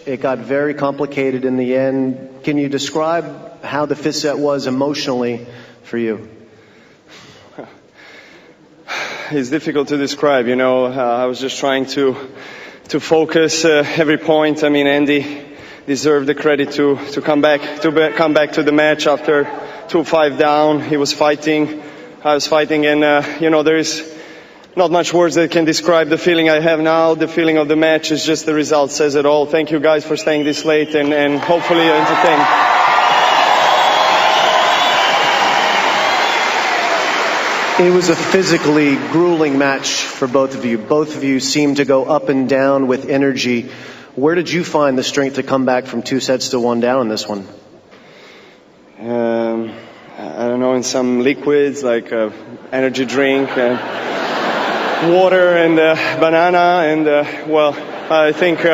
It got very complicated in the end. Can you describe how the fifth set was emotionally for you? It's difficult to describe, you know. I was just trying to focus every point. I mean, Andy deserved the credit to come back to the match after 2-5 down. He was fighting, I was fighting, and you know, there is not much words that can describe the feeling I have now. The feeling of the match is just the result says it all. Thank you guys for staying this late and hopefully you're entertained. It was a physically grueling match for both of you. Both of you seemed to go up and down with energy. Where did you find the strength to come back from 2 sets to 1 down in this one? I don't know, in some liquids like energy drink and water and banana and well, I think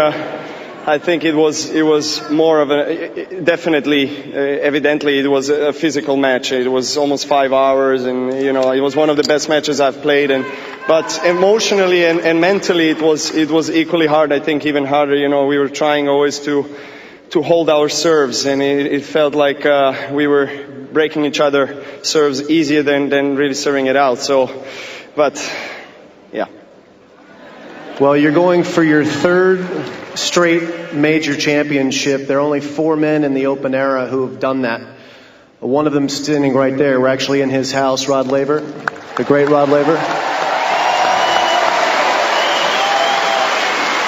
it was more of a evidently it was a physical match. It was almost 5 hours, and you know, it was one of the best matches I've played. But emotionally and mentally, it was equally hard. I think even harder. You know, we were trying always to hold our serves, and it felt like we were breaking each other serves easier than really serving it out. So, but yeah. Well, you're going for your 3rd straight major championship. There are only 4 men in the Open era who have done that. One of them standing right there. We're actually in his house, Rod Laver, the great Rod Laver.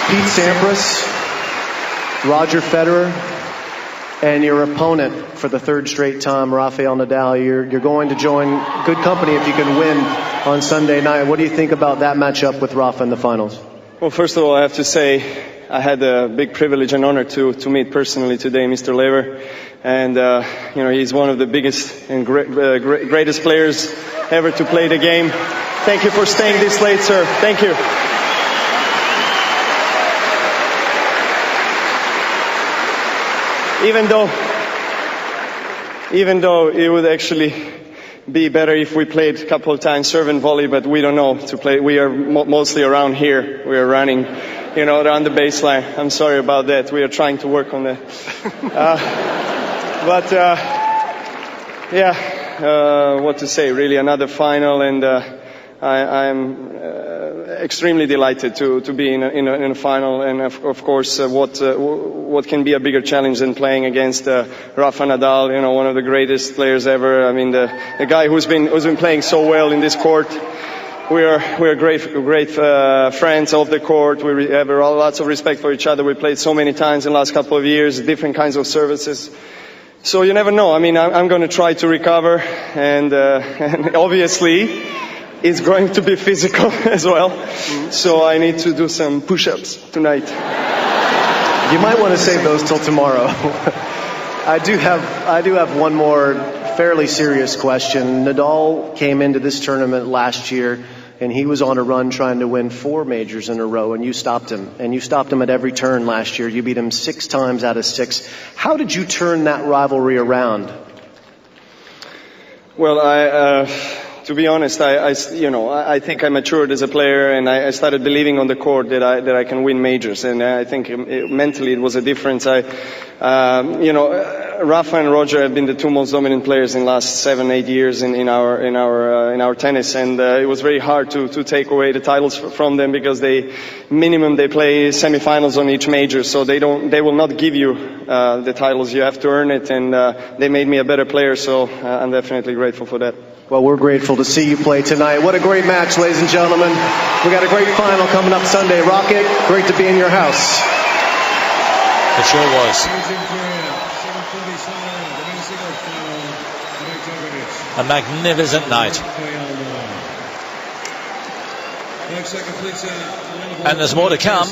Pete Sampras, Roger Federer, and your opponent for the 3rd straight time, Rafael Nadal. You're going to join good company if you can win on Sunday night. What do you think about that matchup with Rafa in the finals? Well, first of all, I have to say I had a big privilege and honor to meet personally today Mr. Laver, and you know, he's one of the biggest and greatest players ever to play the game. Thank you for staying this late, sir. Thank you. Even though it would actually be better if we played a couple of times serve and volley, but we don't know to play. We are mostly around here. We are running, you know, around the baseline. I'm sorry about that. We are trying to work on that. What to say? Really, another final, and I'm extremely delighted to be in a final, and of course, what can be a bigger challenge than playing against Rafa Nadal, you know, one of the greatest players ever. I mean, the guy who's been playing so well in this court. We are great friends off the court. We have lots of respect for each other. We played so many times in the last couple of years, different kinds of services. So you never know. I mean, I'm going to try to recover, and obviously it's going to be physical as well. So I need to do some push-ups tonight. You might want to save those till tomorrow. I do have one more fairly serious question. Nadal came into this tournament last year, and he was on a run trying to win 4 majors in a row, and you stopped him. And you stopped him at every turn last year. You beat him 6 times out of 6. How did you turn that rivalry around? Well, to be honest, I think I matured as a player, and I started believing on the court that I can win majors. And I think mentally it was a difference. Rafa and Roger have been the 2 most dominant players in the last 7-8 years in our tennis, and it was very hard to take away the titles from them, because they play semifinals on each major, so they will not give you the titles. You have to earn it, and they made me a better player. So I'm definitely grateful for that. Well, we're grateful to see you play tonight. What a great match, ladies and gentlemen. We got a great final coming up Sunday. Rocket, great to be in your house. It sure was. A magnificent night. And there's more to come.